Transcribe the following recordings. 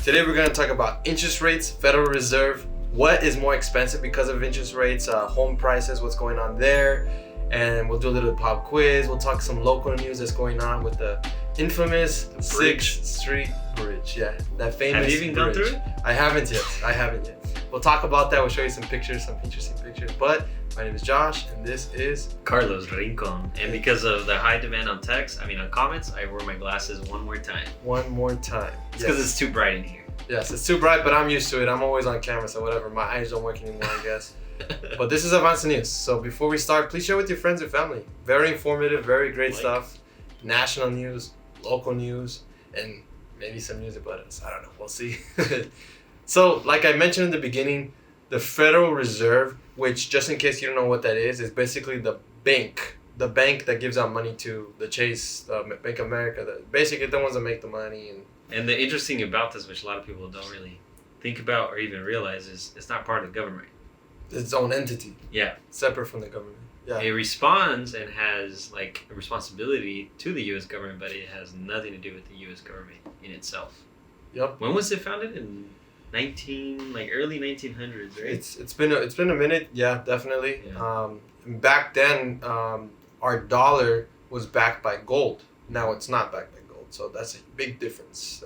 Today we're going to talk about interest rates, Federal Reserve, what is more expensive because of interest rates, home prices, what's going on there, and we'll do a little pop quiz. We'll talk some local news that's going on with the infamous 6th Street Bridge. Yeah, that famous Have you even gone bridge. through it? I haven't yet. We'll talk about that. We'll show you some pictures, some interesting pictures. But my name is Josh, and this is Carlos Rincon. And because of the high demand on comments, I wore my glasses one more time. One More Time. It's because it's too bright in here. Yes, it's too bright, but I'm used to it. I'm always on camera, so whatever. My eyes don't work anymore, I guess. But this is Avance News. So before we start, please share with your friends and family. Very informative, very great stuff. National news, local news, and maybe some news about us. I don't know. We'll see. So, like I mentioned in the beginning, the Federal Reserve, which, just in case you don't know what that is basically the bank that gives out money to the Chase, Bank of America, basically the ones that make the money. And the interesting about this, which a lot of people don't really think about or even realize, is it's not part of the government. It's its own entity. Yeah. Separate from the government. Yeah. It responds and has like a responsibility to the U.S. government, but it has nothing to do with the U.S. government in itself. Yep. When was it founded? In early 1900s, right? It's been a minute. Yeah, definitely. Yeah. Back then, our dollar was backed by gold. Now it's not backed by gold. So that's a big difference.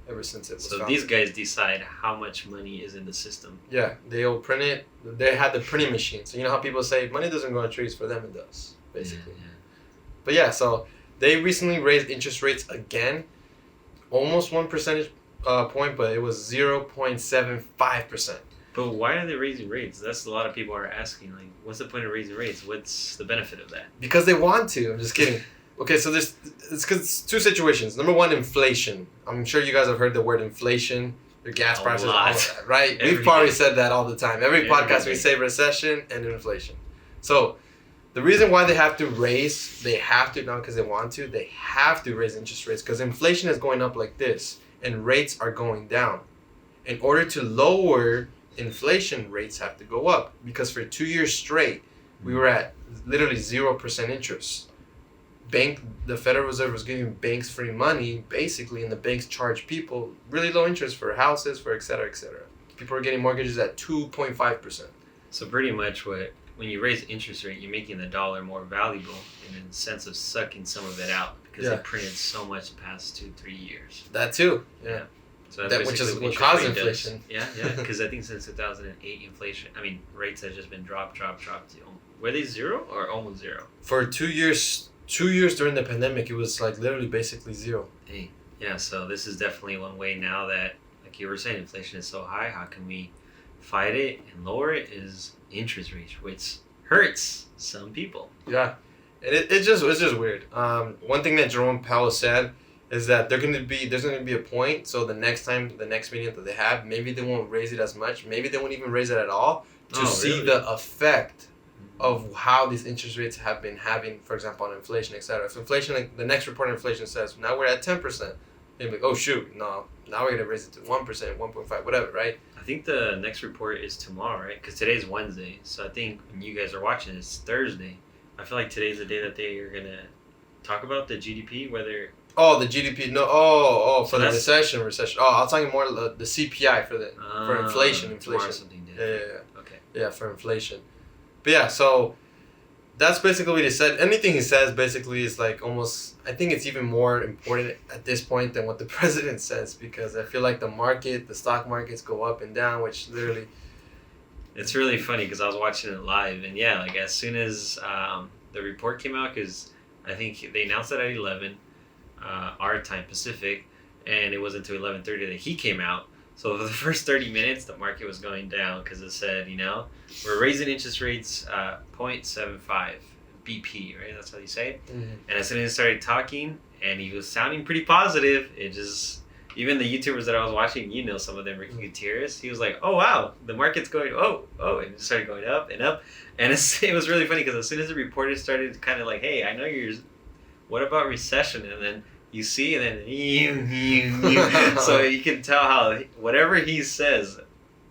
Ever since it was So founded. these guys decide how much money is in the system. Yeah, they'll print it. They had the printing machine. So you know how people say money doesn't grow on trees? For them, it does, basically. Yeah. But yeah, so they recently raised interest rates again, almost 1 percentage point, but it was 0.75%. But why are they raising rates? That's a lot of people are asking. Like, what's the point of raising rates? What's the benefit of that? Because they want to. I'm just kidding. Okay, so it's because it's two situations. Number one, inflation. I'm sure you guys have heard the word inflation. Your gas prices, all of that, right? We've probably said that all the time. Every podcast we say recession and inflation. So the reason why they have to raise, not because they want to, they have to raise interest rates because inflation is going up like this and rates are going down. In order to lower inflation, rates have to go up because for 2 years straight, we were at literally 0% interest. The Federal Reserve was giving banks free money, basically, and the banks charge people really low interest for houses, for et cetera, et cetera. People are getting mortgages at 2.5%. So pretty much when you raise interest rate, you're making the dollar more valuable in the sense of sucking some of it out because they printed so much the past 2-3 years. That too, yeah. So that's which is what what caused inflation. Yeah, because I think since 2008, rates have just been dropped. Were they zero or almost zero? For 2 years. 2 years during the pandemic, it was like literally basically zero. Hey, yeah, so this is definitely one way now that, like you were saying, inflation is so high. How can we fight it and lower it? Is interest rates, which hurts some people. Yeah, and it's just weird. One thing that Jerome Powell said is that there's going to be a point. So the next meeting that they have, maybe they won't raise it as much. Maybe they won't even raise it at all to see the effect of how these interest rates have been having, for example, on inflation, etc. If inflation, like the next report on inflation says, now we're at 10%, they'd be like, oh shoot, no, now we're going to raise it to 1%, 1.5, whatever, right? I think the next report is tomorrow, right? Because today's Wednesday, so I think when you guys are watching, it's Thursday. I feel like today's the day that they are going to talk about the GDP, whether... Oh, the GDP, no, for the recession. Oh, I was talking more the CPI for inflation. Something different. Yeah. Okay. Yeah, for inflation. But yeah, so that's basically what he said. Anything he says basically is like almost, I think it's even more important at this point than what the president says because I feel like the stock markets go up and down, which literally... It's really funny because I was watching it live and yeah, like as soon as the report came out, because I think they announced it at 11 our time Pacific, and it wasn't until 11:30 that he came out. So for the first 30 minutes, the market was going down because it said, we're raising interest rates 0.75 BP, right? That's how you say it. Mm-hmm. And as soon as he started talking, and he was sounding pretty positive, it just, even the YouTubers that I was watching, some of them were Gutierrez. He was like, oh, wow, the market's going, oh, and it started going up and up. And it was really funny because as soon as the reporter started kind of like, hey, I know what about recession? And then you see, and then so you can tell how whatever he says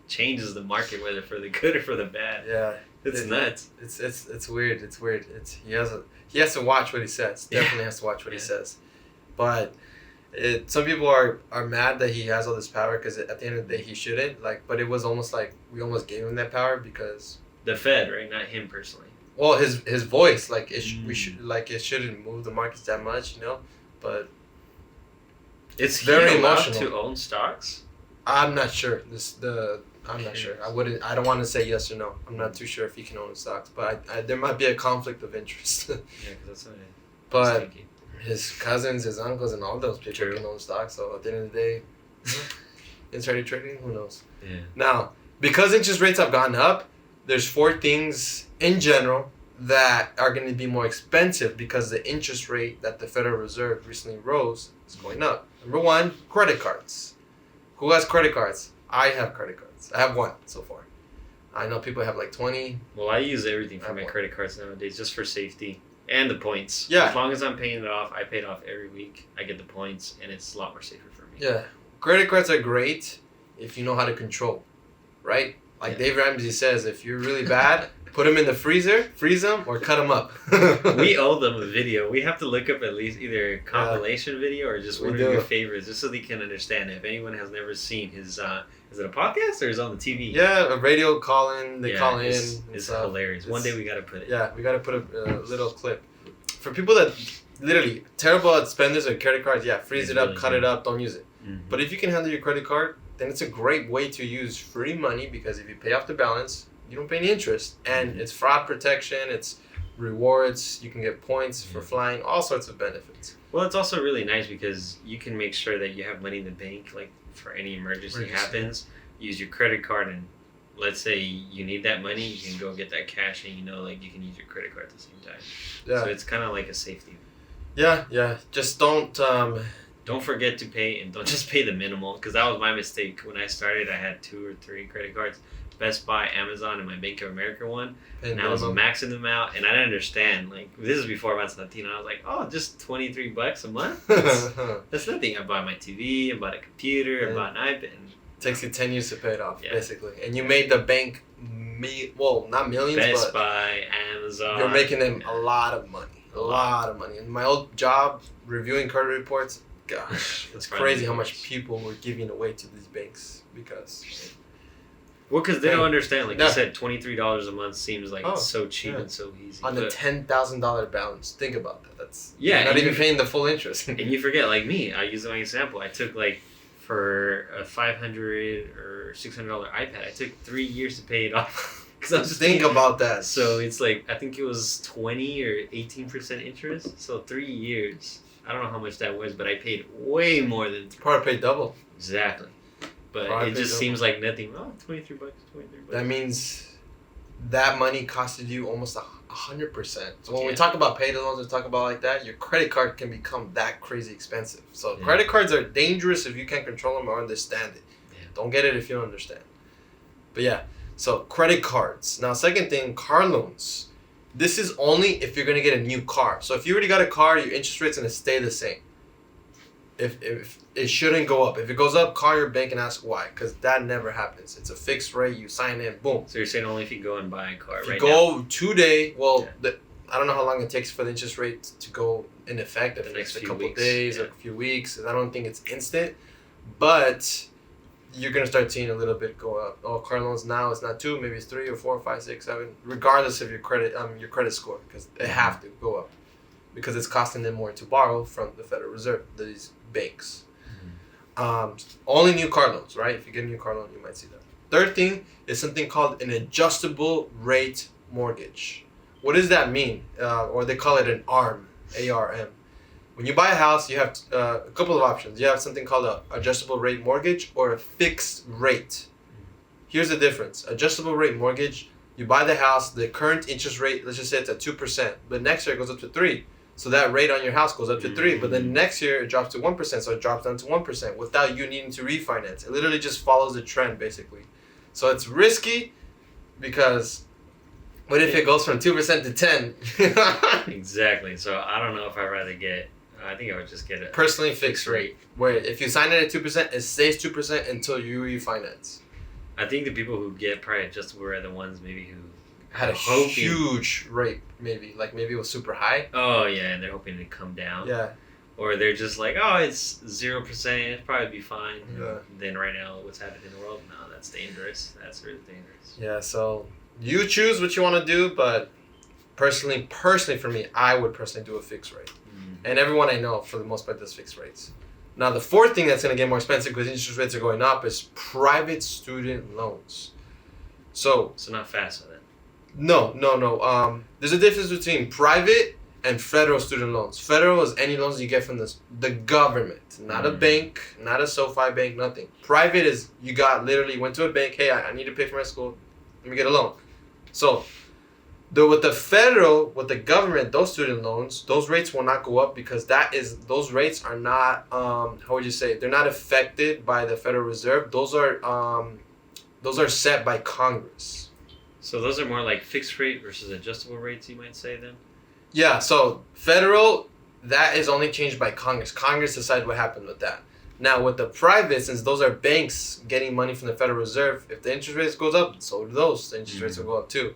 changes the market, whether for the good or for the bad. Yeah, it's nuts. It's weird. It's weird. He has to watch what he says. Definitely has to watch what he says. But Some people are mad that he has all this power because at the end of the day he shouldn't. But it was almost like we almost gave him that power because the Fed, right? Not him personally. Well, his voice, we should it shouldn't move the markets that much, but it's very allowed emotional to own stocks. I'm not sure. I'm not sure. I don't want to say yes or no. I'm not too sure if he can own stocks, but there might be a conflict of interest. Yeah, because that's what I was But thinking. his cousins, his uncles, and all those people can own stocks. So at the end of the day, insider trading, who knows? Yeah. Now, because interest rates have gone up, there's 4 things in general that are going to be more expensive because the interest rate that the Federal Reserve recently rose is going up. Number 1, credit cards. Who has credit cards? I have credit cards. I have 1 so far. I know people have like 20. Well, I use everything for my credit cards nowadays just for safety and the points. Yeah. As long as I'm paying it off, I pay it off every week. I get the points, and it's a lot more safer for me. Yeah. Credit cards are great if you know how to control, right? Like Dave Ramsey says, if you're really bad, put them in the freezer, freeze them, or cut them up. We owe them a video. We have to look up at least either a compilation video or just one of your favorites, just so they can understand it. If anyone has never seen his, is it a podcast or is it on the TV? Yeah, a radio call-in. They call in. It's hilarious. One day we got to put it. Yeah, we got to put a little clip. For people that literally terrible at spenders or credit cards, freeze it up, really cut it up, don't use it. Mm-hmm. But if you can handle your credit card, then it's a great way to use free money because if you pay off the balance, you don't pay any interest. And it's fraud protection, it's rewards, you can get points for flying, all sorts of benefits. Well, it's also really nice because you can make sure that you have money in the bank, like for any emergency happens, use your credit card, and let's say you need that money, you can go get that cash and you can use your credit card at the same time. Yeah. So it's kind of like a safety. Yeah. Just don't forget to pay, and don't just pay the minimal, because that was my mistake. When I started, I had 2 or 3 credit cards, Best Buy, Amazon, and my Bank of America one, and I was maxing them out, and I didn't understand. Like, this is before I was Latino. I was like, oh, just $23 a month? That's nothing. I bought my TV, I bought a computer, I bought an iPad. Takes you 10 years to pay it off, basically. And you made the bank, not millions, Best Buy, Amazon. You're making them a lot of money. A lot of money. In my old job, reviewing credit reports, gosh, it's crazy how much people were giving away to these banks because... Well, because they don't understand. Like you said, $23 a month seems like it's so cheap and so easy. On the $10,000 balance. Think about that. That's you're not even paying the full interest. And you forget, like me, I use my example. I took for a $500 or $600 iPad, I took 3 years to pay it off. Because I was just think about that. So it's like, I think it was 20 or 18% interest. So 3 years. I don't know how much that was, but I paid way more than... Probably paid double. Exactly. But it just seems like nothing. Oh, $23. That means that money costed you almost 100%. So when we talk about pay loans and talk about like that, your credit card can become that crazy expensive. So credit cards are dangerous if you can't control them or understand it. Yeah. Don't get it if you don't understand. But so credit cards. Now, second thing, car loans. This is only if you're going to get a new car. So if you already got a car, your interest rate's going to stay the same. If it shouldn't go up. If it goes up, call your bank and ask why, because that never happens. It's a fixed rate. You sign in, boom. So you're saying only if you go and buy a car, right? If you go today, I don't know how long it takes for the interest rate to go in effect. If it's a couple of days or a few weeks. I don't think it's instant, but you're gonna start seeing a little bit go up. Oh, car loans now it's not 2, maybe it's 3 or 4, 5, 6, 7, regardless of your credit score, because they have to go up because it's costing them more to borrow from the Federal Reserve, these banks. Only new car loans, right? If you get a new car loan, you might see that. Third thing is something called an adjustable rate mortgage. What does that mean? Or they call it an ARM, A-R-M. When you buy a house, you have a couple of options. You have something called an adjustable rate mortgage or a fixed rate. Here's the difference. Adjustable rate mortgage, you buy the house, the current interest rate, let's just say it's at 2%, but next year it goes up to 3%. So that rate on your house goes up to 3%, but then next year it drops to 1%, so it drops down to 1% without you needing to refinance. It literally just follows the trend, basically. So it's risky because what if it goes from 2% to 10%? Exactly. So I don't know if I'd rather I think I would just get a personally fixed rate, where if you sign it at 2%, it stays 2% until you refinance. I think the people who get probably adjustable are the ones maybe who had a huge rate, maybe it was super high. Oh yeah, and they're hoping to come down. Yeah, or they're just like, oh, it's 0%, it'll probably be fine. Yeah. And then right now, what's happening in the world? No, that's dangerous. That's really dangerous. Yeah, so you choose what you want to do, but personally for me, I would personally do a fixed rate. And everyone I know, for the most part, does fixed rates. Now, the fourth thing that's going to get more expensive because interest rates are going up is private student loans. So not FAFSA then? No. There's a difference between private and federal student loans. Federal is any loans you get from the government, not a bank, not a SoFi bank, nothing. Private is you went to a bank, hey, I need to pay for my school, let me get a loan. So with the government, those student loans, those rates will not go up because those rates are not they're not affected by the Federal Reserve. Those are set by Congress. So those are more like fixed rate versus adjustable rates, you might say then? Yeah, so federal, that is only changed by Congress. Congress decides what happened with that. Now, with the private, since those are banks getting money from the Federal Reserve, if the interest rates goes up, so do those. The interest rates will go up too.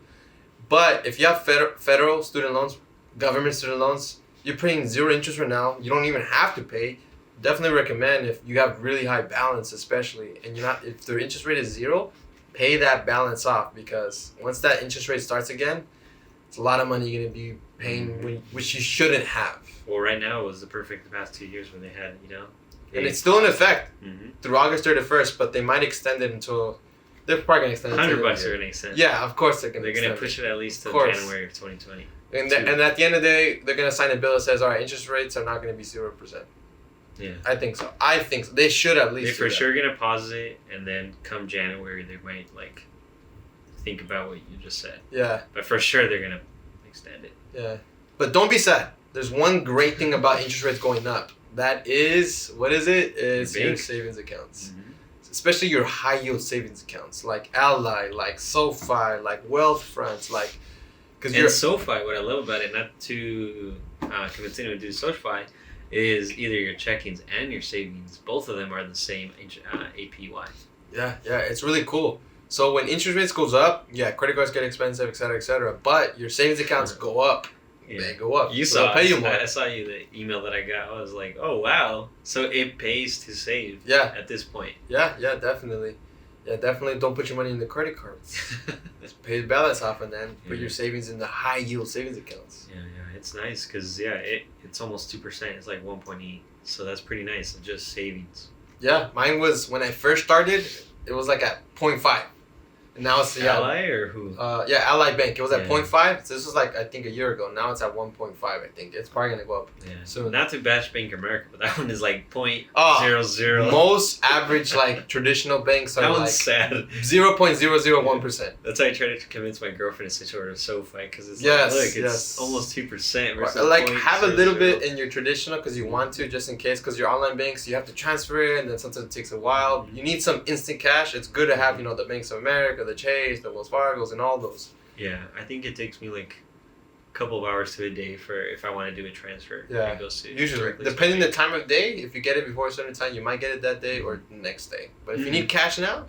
But if you have federal student loans, government student loans, you're paying 0 interest right now. You don't even have to pay. Definitely recommend if you have really high balance, especially, and if the interest rate is 0, pay that balance off because once that interest rate starts again, it's a lot of money you're going to be paying, which you shouldn't have. Well, right now was the past 2 years when they had, and it's still in effect through August 31st, but they might extend it until, they're probably going to extend it. $100 are going to extend. Yeah, of course they're going to extend it. They're going to push it at least to January of 2020. And at the end of the day, they're going to sign a bill that says, all right, interest rates are not going to be 0%. Yeah. I think so. They should at least They're for sure going to pause it, and then come January, they might, think about what you just said. Yeah. But for sure, they're going to extend it. Yeah. But don't be sad. There's one great thing about interest rates going up. That is, what is it? It's your savings accounts. Especially your high yield savings accounts, like Ally, like SoFi, like Wealthfront, SoFi, what I love about it, not to continue to do SoFi, is either your checkings and your savings. Both of them are the same APY. Yeah, it's really cool. So when interest rates goes up, credit cards get expensive, et cetera. But your savings accounts go up. Yeah. They go up. Pay you more. I saw the email that I got. I was like, oh, wow. So it pays to save at this point. Yeah, definitely. Yeah, definitely don't put your money in the credit cards. Just pay the balance off and then put your savings in the high yield savings accounts. Yeah, it's nice because, it's almost 2%. It's like 1.8. So that's pretty nice of just savings. Yeah, mine was, when I first started, it was like at 0.5. And now it's Ally or who? Ally Bank. It was at 0.5. So this was I think a year ago. Now it's at 1.5. I think it's probably gonna go up soon. Not to bash Bank of America, but that one is like 0.00. Most average traditional banks are that one's sad. 0.001%. That's why I try to convince my girlfriend to switch over to SoFi because it's it's almost 2% versus have a little bit in your traditional because you want to, just in case, because your online banks you have to transfer it and then sometimes it takes a while. You need some instant cash. It's good to have the Banks of America, the Chase, the Wells Fargo's, and all those. Yeah, I think it takes me a couple of hours to a day for if I want to do a transfer. Yeah, it goes to usually depending the time of day. If you get it before a certain time, you might get it that day or the next day. But if you need cash now,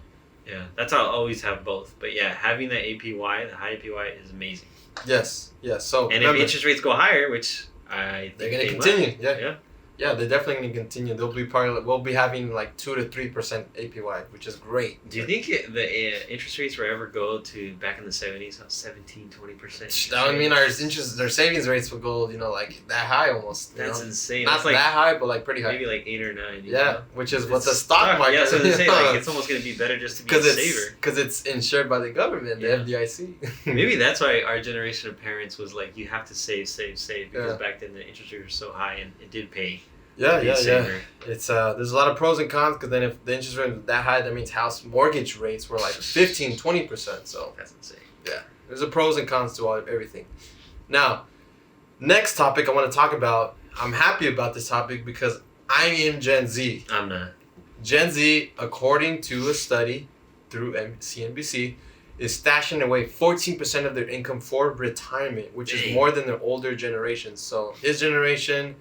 that's how I'll always have both. But having that APY, the high APY, is amazing. Yes. So and if interest rates go higher, which I think they're going to continue. Yeah, they're definitely going to continue. We'll be having 2 to 3% APY, which is great. Do you think the interest rates will ever go to back in the 70s, 17-20%? That would mean their savings rates will go, that high almost. That's insane. Not that high, but pretty high. Maybe 8 or 9. Yeah, which is what the stock market. Yeah, so they say it's almost going to be better just to be a saver. Because it's insured by the government, the FDIC. Maybe that's why our generation of parents was you have to save, because back then the interest rates were so high and it did pay. Yeah. It's there's a lot of pros and cons because then if the interest rate is that high, that means house mortgage rates were 15-20%. So that's insane. Yeah, there's a pros and cons to everything. Now, next topic I want to talk about. I'm happy about this topic because I am Gen Z. I'm not. Gen Z, according to a study through CNBC, is stashing away 14% of their income for retirement, which is more than their older generations. So his generation,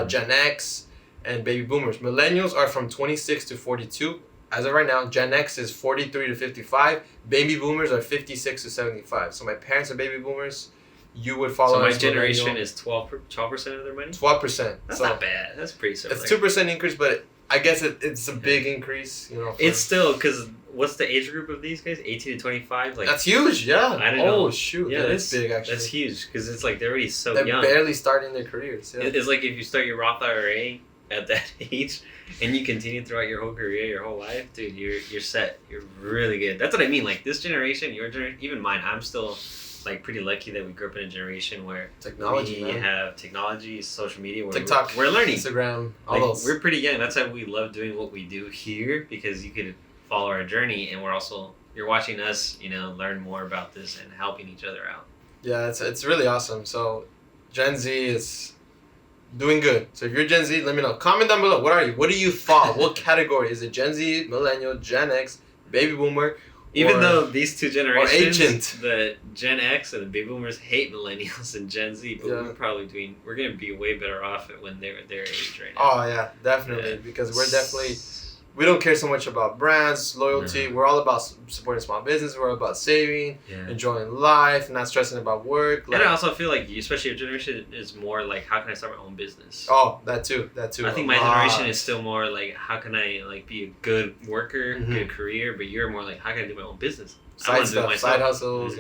Gen X, and baby boomers. Millennials are from 26 to 42. As of right now, Gen X is 43 to 55. Baby boomers are 56 to 75. So my parents are baby boomers. you would follow. So my as generation millennial. is 12% of their money. 12%. That's so not bad. That's pretty similar. it's 2% increase, but I guess it's a big increase. You know, It's still because what's the age group of these guys? 18 to 25. Like that's huge. Yeah. I don't know. Oh shoot, Yeah, that is big actually. That's huge because it's like they're already so They're young. barely starting their careers. Yeah. It's like if you start your Roth IRA at that age and you continue throughout your whole career, your whole life, dude, you're set. You're really good. That's what I mean. Like this generation, your generation, even mine. I'm still like pretty lucky that we grew up in a generation where Technology, we man. have technology, social media, where TikTok, we're learning. Instagram, all Like, those. we're pretty young. That's why we love doing what we do here because you could follow our journey, and you're watching us, learn more about this and helping each other out. Yeah, it's really awesome. So, Gen Z is doing good. So if you're Gen Z, let me know. Comment down below. What are you? What do you fall? What category is it? Gen Z, Millennial, Gen X, Baby Boomer? Even or- though these two generations, Agent. the Gen X and the Baby Boomers hate Millennials and Gen Z, but Yeah. we're gonna be way better off when they're their age right now. Oh yeah, definitely. Yeah. Because we don't care so much about brands, loyalty. No. We're all about supporting small business. We're all about saving, Yeah. enjoying life, not stressing about work. And I also feel like, especially your generation, is more like, how can I start my own business? Oh, that too. I think my generation is still more like, how can I be a good worker, Mhm. good career? But you're more like, how can I do my own business? I side wanna do it stuff, myself. side hustles,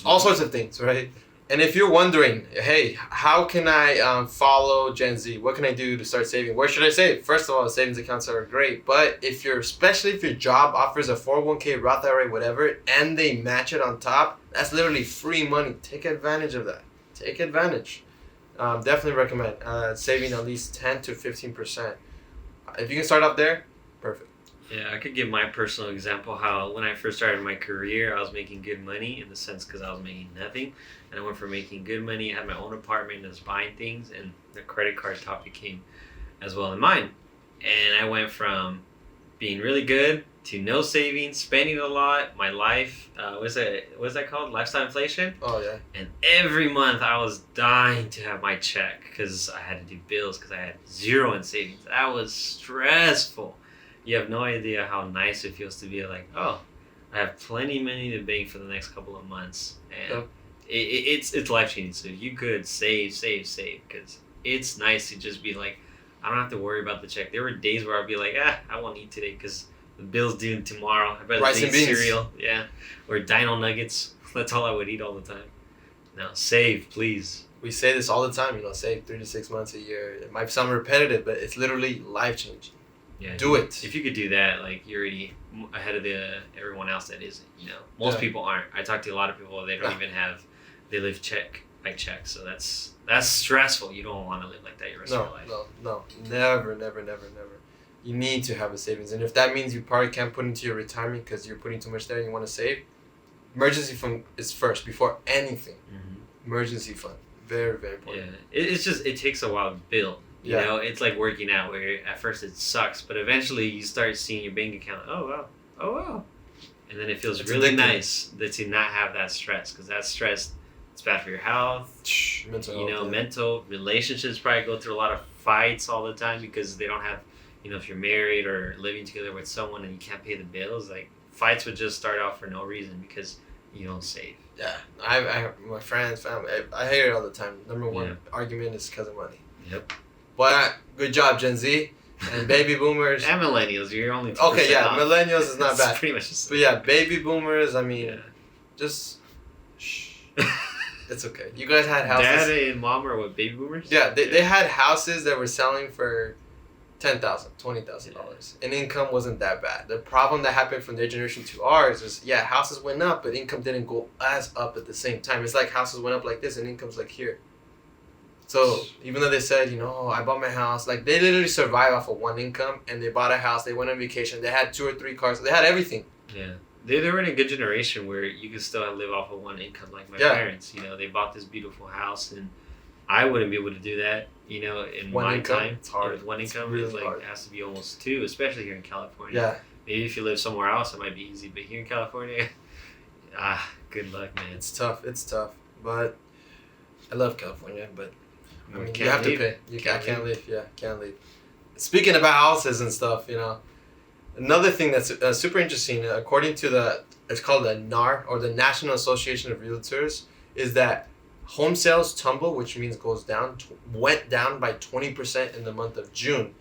all sorts of things, right? And if you're wondering, hey, how can I follow Gen Z? What can I do to start saving? Where should I save? First of all, savings accounts are great, but especially if your job offers a 401k, Roth IRA, whatever, and they match it on top, that's literally free money. Take advantage of that. Take advantage. Definitely recommend saving at least 10 to 15%. If you can start off there, perfect. Yeah, I could give my personal example how when I first started my career, I was making good money in the sense because I was making nothing. And I went from making good money, I had my own apartment, I was buying things, and the credit card topic came as well in mind. And I went from being really good to no savings, spending a lot, my life, what's that called? Lifestyle inflation? Oh, yeah. And every month I was dying to have my check because I had to do bills because I had zero in savings. That was stressful. You have no idea how nice it feels to be like, oh, I have plenty of money to bank for the next couple of months. And it's life-changing. So you could save, because it's nice to just be like, I don't have to worry about the check. There were days where I'd be like, I won't eat today because the bill's due tomorrow. I'd rather Rice eat and beans. cereal. Yeah. Or Dino Nuggets. That's all I would eat all the time. No, save, please. We say this all the time, save 3 to 6 months a year. It might sound repetitive, but it's literally life-changing. Yeah, Do it. If you could do that, you're already ahead of everyone else that isn't. Most people aren't. I talk to a lot of people. They don't even have. They live check by check. So that's stressful. You don't want to live like that your rest of your life. No, never. You need to have a savings, and if that means you probably can't put into your retirement because you're putting too much there and you want to save, emergency fund is first before anything. Mm-hmm. Emergency fund, very important. Yeah, it's just it takes a while to build. You know, it's like working out where at first it sucks, but eventually you start seeing your bank account. Oh wow, and then it feels It's really addictive. nice to not have that stress because that stress, it's bad for your health. Mental health, Mental relationships probably go through a lot of fights all the time because they don't have, if you're married or living together with someone and you can't pay the bills, fights would just start off for no reason because you don't save. Yeah, I my friends, family, I hear it all the time. Number one argument is because of money. Yep. But good job, Gen Z and baby boomers. And millennials, you're only 2% Okay, yeah, off. millennials is not It's bad. pretty much the same. But yeah, baby boomers, I mean, Yeah. just shh. It's okay. You guys had houses. Dad and mom are what, baby boomers? Yeah, they had houses that were selling for $10,000, $20,000, and income wasn't that bad. The problem that happened from their generation to ours is, houses went up, but income didn't go as up at the same time. It's like houses went up like this, and income's like here. So even though they said, I bought my house, they literally survived off of one income, and they bought a house, they went on vacation, they had 2 or 3 cars, they had everything. Yeah. They were in a good generation where you could still live off of one income like my Yeah. parents. They bought this beautiful house, and I wouldn't be able to do that, in One my income, time. it's hard. With one It's income, really hard. it has to be almost 2, especially here in California. Yeah. Maybe if you live somewhere else, it might be easy, but here in California, good luck, man. It's tough. But I love California, but I mean, Can't you have leave. to pay. I can't leave. Yeah, can't leave. Speaking about houses and stuff, another thing that's super interesting, according to it's called the NAR, or the National Association of Realtors, is that home sales tumble, which means goes down, went down by 20% in the month of June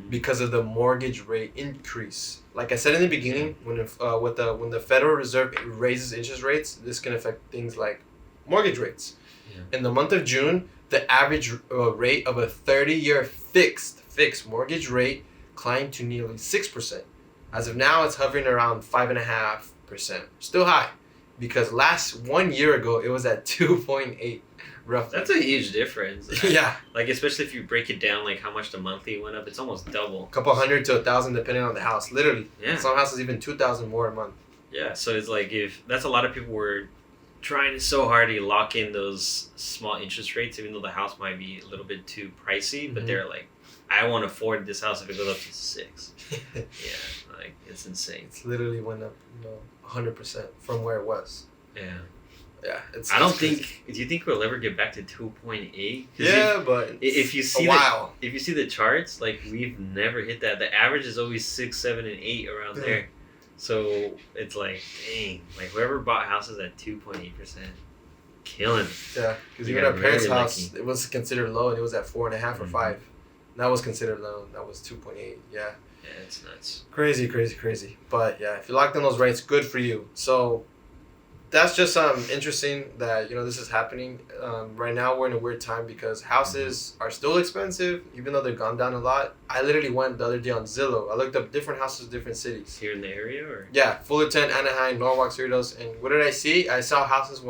because of the mortgage rate increase. Like I said in the beginning, when the Federal Reserve raises interest rates, this can affect things like mortgage rates. Yeah. In the month of June, the average rate of a 30-year fixed mortgage rate climbed to nearly 6%. As of now, it's hovering around 5.5%. Still high, because 1 year ago it was at 2.8, roughly. That's a huge difference. Yeah. Like, especially if you break it down, like how much the monthly went up, it's almost double. A couple hundred to 1,000 depending on the house. Literally. Yeah. Some houses even 2,000 more a month. Yeah. So it's like, if that's a lot of people were trying so hard to lock in those small interest rates, even though the house might be a little bit too pricey, but they're like, I won't afford this house if it goes up to 6. Yeah, like, it's insane. It's literally went up, 100% from where it was. Yeah. Yeah, I don't think. Do you think we'll ever get back to 2.8? Yeah, but if you see if you see the charts, like, we've never hit that. The average is always 6, 7, and 8 around there. So it's like, dang, like, whoever bought houses at 2.8%, killing it. Yeah, because even our parents' house, it was considered low, and it was at 4.5 or 5. That was considered low. That was 2.8. Yeah. Yeah, it's nuts. Crazy. But yeah, if you locked in those rates, good for you. So that's just interesting that this is happening. Right now we're in a weird time because houses are still expensive, even though they've gone down a lot. I literally went the other day on Zillow. I looked up different houses, different cities. Here in the area, or? Yeah, Fullerton, Anaheim, Norwalk, Cerritos, and what did I see? I saw houses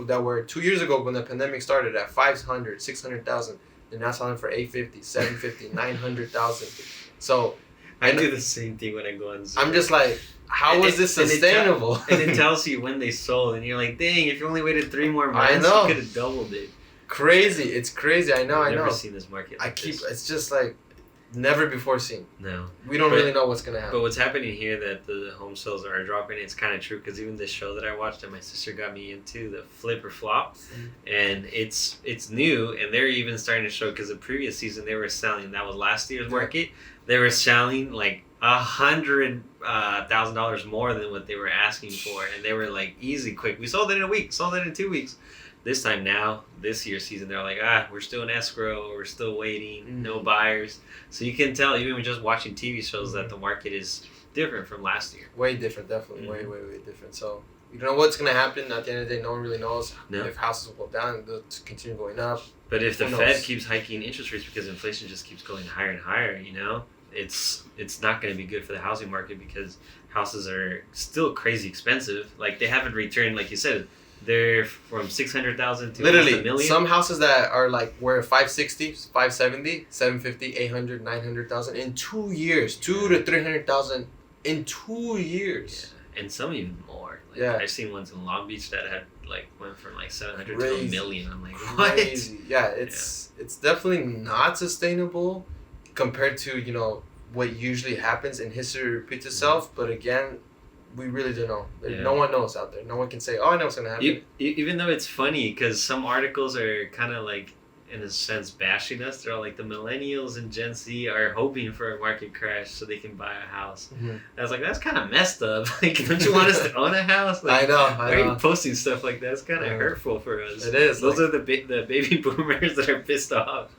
that were 2 years ago when the pandemic started at 500, 600,000. They're now selling for 850, 750, 900,000. So I do the same thing when I go on Zillow. I'm just like, how is this sustainable? And it tells you when they sold, and you're like, dang, if you only waited 3 more months, you could have doubled it. Crazy. It's crazy. I know. I've never seen this market. It's just like never before seen. No. We don't really know what's going to happen. But what's happening here, that the home sales are dropping, it's kind of true, because even this show that I watched that my sister got me into, the Flip or Flop, and it's new, and they're even starting to show, because the previous season they were selling, that was last year's market, they were selling like $100,000 more than what they were asking for, and they were like, easy, quick. We sold it in a week, sold it in 2 weeks. This time now, this year's season, they're like, we're still in escrow, we're still waiting, no buyers. So you can tell, even just watching TV shows, that the market is different from last year. Way different, definitely. Way different. So you don't know what's going to happen. At the end of the day, no one really knows if houses will go down, they'll continue going up. But if the Fed keeps hiking interest rates because inflation just keeps going higher and higher, it's not going to be good for the housing market, because houses are still crazy expensive. Like, they haven't returned, like you said, they're from 600,000 to literally $1 million. Some houses that are like were 560, 570, 750, 800, 900,000 in 2 years, 200,000 to 300,000 in 2 years. Yeah. And some even more. Like, I've seen ones in Long Beach that had went from 700 to $1 million. I'm like, what? Crazy. Yeah, it's definitely not sustainable compared to what usually happens, and history repeats itself. But again, we really don't know. No one knows out there. No one can say, I know what's going to happen. Even though it's funny, because some articles are kind of like, in a sense, bashing us. They're all like, the millennials and Gen Z are hoping for a market crash so they can buy a house. I was like, that's kind of messed up. Like, don't you want us to own a house? Like, I know. Why are you posting stuff like that? It's kind of hurtful for us. It is. Those are the baby boomers that are pissed off.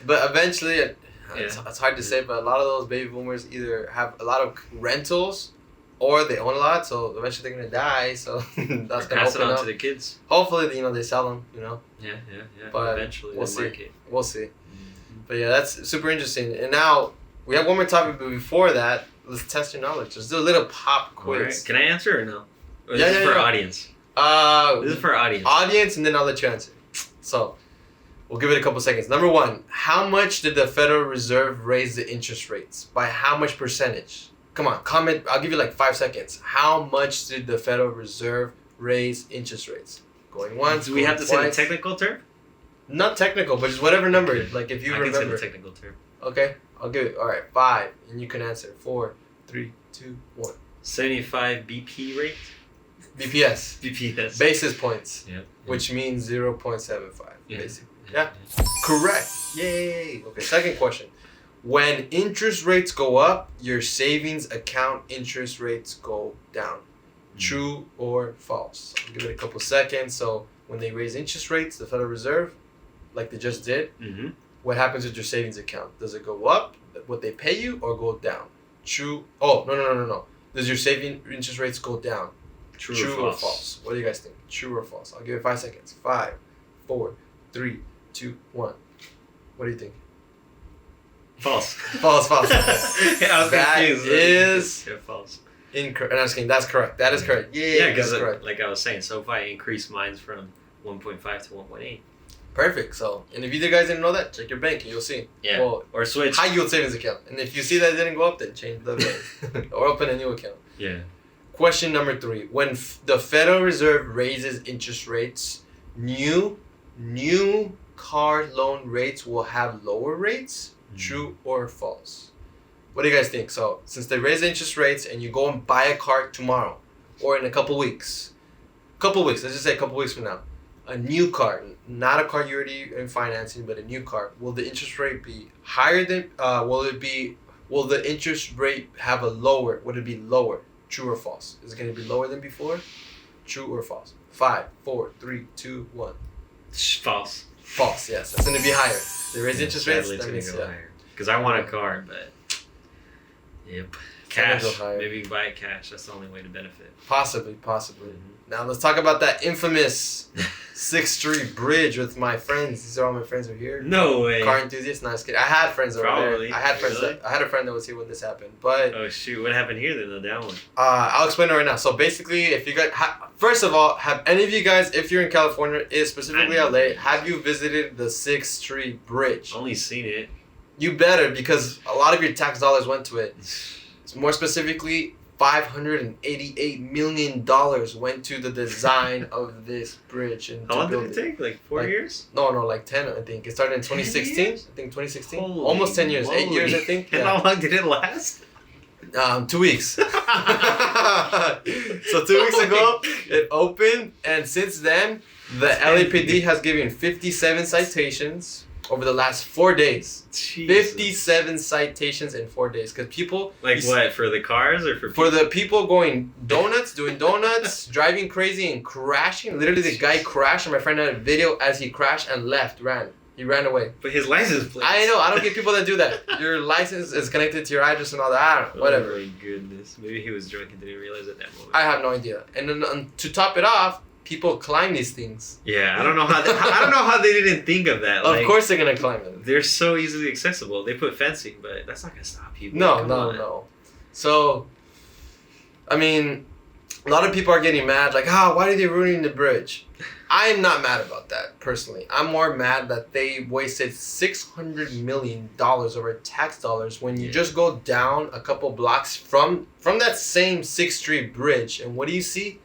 But eventually, it's hard to say, but a lot of those baby boomers either have a lot of rentals, or they own a lot, so eventually they're gonna die. So that's gonna pass it on up to the kids. Hopefully, they sell them. Yeah. But eventually, we'll see. market. We'll see. But yeah, that's super interesting. And now we have one more topic, but before that, let's test your knowledge. Let's do a little pop quiz. Right. Can I answer or no? Or this is for audience. This is for audience. Audience, and then I'll let you answer. So we'll give it a couple seconds. Number 1, how much did the Federal Reserve raise the interest rates? By how much percentage? Come on, comment. I'll give you 5 seconds. How much did the Federal Reserve raise interest rates? Going once. Do we have to say the technical term? Not technical, but just whatever number. Like, if you remember. I can say the technical term. Okay, I'll give it. All right, 5, and you can answer. 4, 3, 2, 1. 75 BP rate. BPS. Basis points. Yep. Which means 0.75. Basically. Yeah. Correct. Yay. Okay. Second question. When interest rates go up, your savings account interest rates go down. True or false? I'll give it a couple seconds. So when they raise interest rates, the Federal Reserve, like they just did, what happens with your savings account? Does it go up, what they pay you, or go down? True. Oh, no. Does your saving interest rates go down? True or false? What do you guys think? True or false? I'll give it 5 seconds. 5, 4, 3, 2, 1. What do you think? False. False. Yeah, I was That confused. is false. incorrect. I'm just kidding. That's correct. That is correct. Yeah, that's because correct. like I was saying, so if I increase mine from 1.5 to 1.8. Perfect. So, and if you guys didn't know that, check your bank and you'll see. Yeah. Well, or switch. high yield savings account. And if you see that it didn't go up, then change the bank or open a new account. Yeah. Question number 3. When the Federal Reserve raises interest rates, new car loan rates will have lower rates? True or false? What do you guys think? So, since they raise interest rates and you go and buy a car tomorrow or in a couple weeks, let's just say a couple weeks from now, a new car, not a car you already in financing, but a new car, will the interest rate be higher than, will the interest rate have a lower, would it be lower? True or false? Is it going to be lower than before? True or false? 5, 4, 3, 2, 1. False. False, yes. It's going to be higher. They raise interest rates, Sadly, that it's means, gonna go higher. Because I want a car, but yep. Cash. Maybe buy it cash. That's the only way to benefit. Possibly. Now let's talk about that infamous 6th Street Bridge with my friends. These are all my friends who are here. No way. Car enthusiasts. No, just kidding. I had friends over Probably. there. I had friends. Really? I had a friend that was here when this happened. But oh shoot! What happened here then? That one. I'll explain it right now. So basically, if you guys, first of all, have any of you guys, if you're in California, specifically LA, have you visited the 6th Street Bridge? Only seen it. You better, because a lot of your tax dollars went to it. More specifically, $588 million went to the design of this bridge. And how long did it take? Like 4 years? No, like 10, I think. It started in 2016. I think 2016. Holy almost 10 years. moly. 8 years, I think. And how long did it last? 2 weeks. So 2 weeks ago, it opened. And since then, the LAPD has given 57 citations over the last 4 days. Jesus. 57 citations in 4 days. Because people... Like what? For the cars or for people? For the people doing donuts, driving crazy and crashing. Literally, the guy crashed and my friend had a video as he crashed and ran. He ran away. But his license plate. I know. I don't get people that do that. Your license is connected to your address and all that. I don't know. Whatever. Oh my goodness. Maybe he was drunk and didn't realize at that moment. I have no idea. And then to top it off, people climb these things. Yeah, I don't know how they didn't think of that. Of course they're gonna climb it. They're so easily accessible. They put fencing, but that's not gonna stop people. No. So, I mean, a lot of people are getting mad, like, why are they ruining the bridge? I'm not mad about that, personally. I'm more mad that they wasted $600 million over tax dollars when you just go down a couple blocks from that same 6th Street Bridge, and what do you see?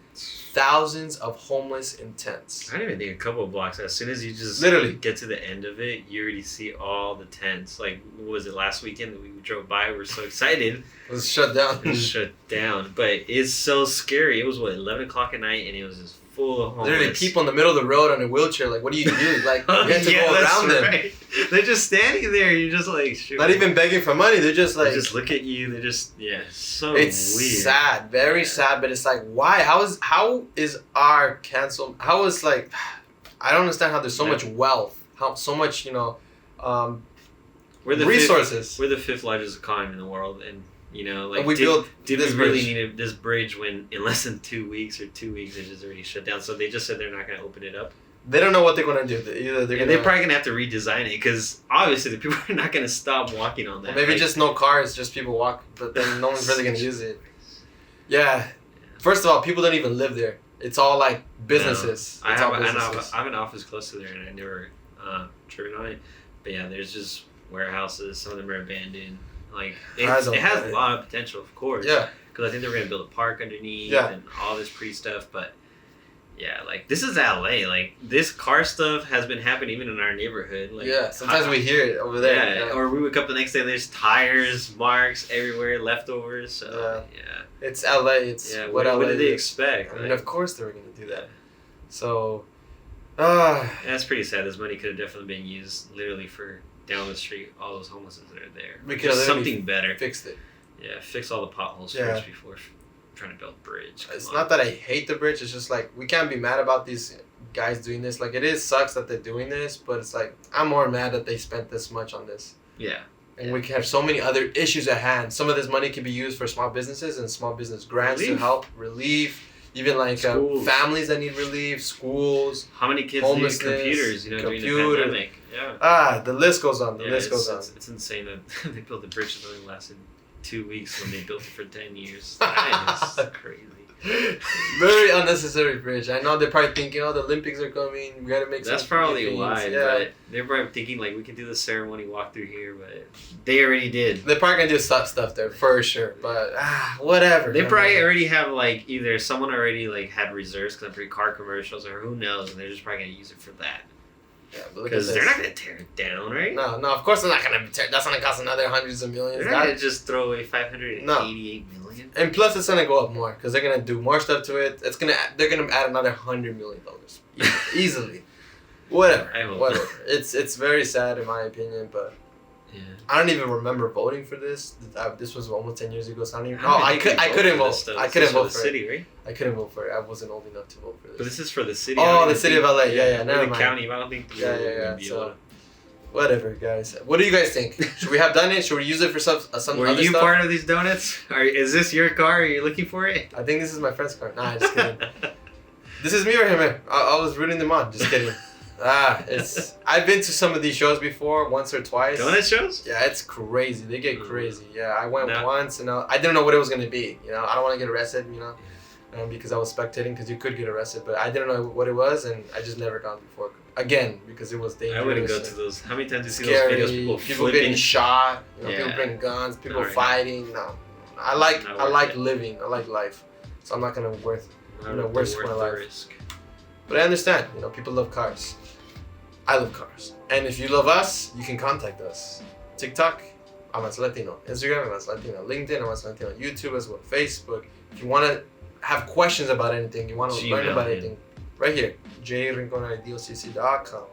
Thousands of homeless in tents. I don't even think a couple of blocks. As soon as you just literally get to the end of it, you already see all the tents. Like, what was it last weekend that we drove by? We were so excited. It was shut down. It was shut down. But it's so scary. It was, 11 o'clock at night, and it was just full of homeless. Literally people in the middle of the road on a wheelchair. Like, what do you do? Like, you have to go around them. Right. They're just standing there. You're just like, shoot. Not even begging for money. They're just like... They just look at you. They're just, so it's weird. Sad. Very sad. But it's like, why? How is our cancel... How is, like... I don't understand how there's so much wealth. How so much, we're the resources. We're the 5th largest economy in the world. And, and we built did this we really bridge. need this bridge when in less than 2 weeks it just already shut down? So they just said they're not going to open it up. They don't know what they're going to do. They're probably going to have to redesign it because obviously the people are not going to stop walking on that. Or maybe just no cars, just people walk, but then no one's really going to use it. Yeah. First of all, people don't even live there. It's all like businesses. I have an office close to there and I never driven on it. But yeah, there's just warehouses. Some of them are abandoned. Like it has a lot of potential, of course. Yeah. Because I think they're going to build a park underneath and all this pretty stuff. But yeah, like this is LA. Like this car stuff has been happening even in our neighborhood. Like, sometimes we hear it over there. Yeah, or we wake up the next day and there's tires, marks everywhere, leftovers. So it's LA. It's what LA did they expect? I mean, of course they were going to do that. So, that's pretty sad. This money could have definitely been used literally for down the street, all those homelessness that are there. Because something better. Fixed it. Yeah, fix all the potholes first before trying to build a bridge. It's not that I hate the bridge. It's just like we can't be mad about these guys doing this. Like, it sucks that they're doing this, but it's like, I'm more mad that they spent this much on this. Yeah. And we have so many other issues at hand. Some of this money can be used for small businesses and small business grants to help relief. Even like families that need relief, schools. How many kids need computers, during the pandemic? Yeah. The list goes on. The list goes on. It's insane that they built a bridge that only lasted 2 weeks when they built it for 10 years. That is crazy. Very unnecessary bridge. I know they're probably thinking, the Olympics are coming. We gotta make. That's probably why. Yeah. But they're probably thinking like we can do the ceremony walk through here, but they already did. They're probably gonna do stuff there for sure. But whatever. They probably already have like either someone already like had reserves because I'm pretty car commercials or who knows, and they're just probably gonna use it for that. Yeah, because they're not gonna tear it down, right? No, of course they're not gonna tear. That's gonna cost another hundreds of millions. They're not gonna just throw away $588 million. And plus, it's gonna go up more because they're gonna do more stuff to it. They're gonna add another $100 million easily. Whatever. Whatever. It's very sad in my opinion, but yeah. I don't even remember voting for this. This was almost 10 years ago, so I don't even. I couldn't vote. I couldn't vote for city, right? I couldn't vote for it. I wasn't old enough to vote for this. But this is for the city. Oh, the city of LA. Yeah. Never mind. County. I don't think. Yeah. So, whatever, guys. What do you guys think? Should we have done it? Should we use it for some other stuff? Were you part of these donuts? Is this your car? Are you looking for it? I think this is my friend's car. Nah, just kidding. This is me or him? I was rooting them on. Just kidding. I've been to some of these shows before, once or twice. Donut shows? Yeah, it's crazy. They get crazy. Yeah, I went once and I didn't know what it was gonna be. I don't want to get arrested. Because I was spectating, because you could get arrested, but I didn't know what it was, and I just never gone before. Again, because it was dangerous. I wouldn't go to those. How many times do you see those videos? People getting shot. People bring guns. People fighting. No, I like living. I like life, so I'm not gonna risk my life. Risk. But I understand. People love cars. I love cars, and if you love us, you can contact us. TikTok, Amas Latino. Instagram, Amas Latino. LinkedIn, Amas Latino. YouTube as well. Facebook. If you want to have questions about anything, you want to learn about anything, right here, jrinconadocc.com.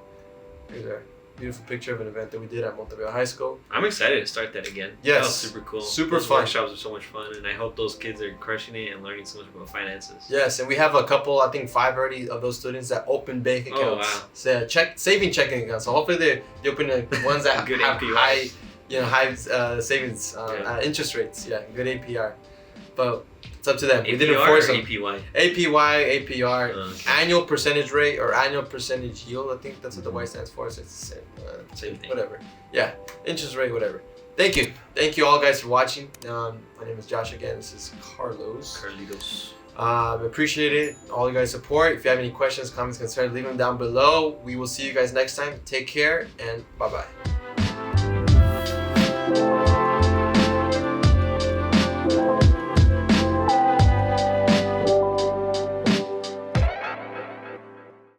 Here's a beautiful picture of an event that we did at Montebello High School. I'm excited to start that again. Yes. That was super cool. Those fun. Workshops are so much fun, and I hope those kids are crushing it and learning so much about finances. Yes, and we have a couple, I think 5 already of those students that open bank accounts. Oh, wow. So saving checking accounts. So hopefully they open the ones that good have APRs. high savings interest rates. Yeah, good APR. But it's up to them. APR We didn't force them. APY? APR, annual percentage rate or annual percentage yield. I think that's what the Y stands for. So it's the same thing. Whatever. Yeah, interest rate, whatever. Thank you. Thank you all guys for watching. My name is Josh again. This is Carlitos. Appreciate it. All you guys' support. If you have any questions, comments, concerns, leave them down below. We will see you guys next time. Take care and bye-bye.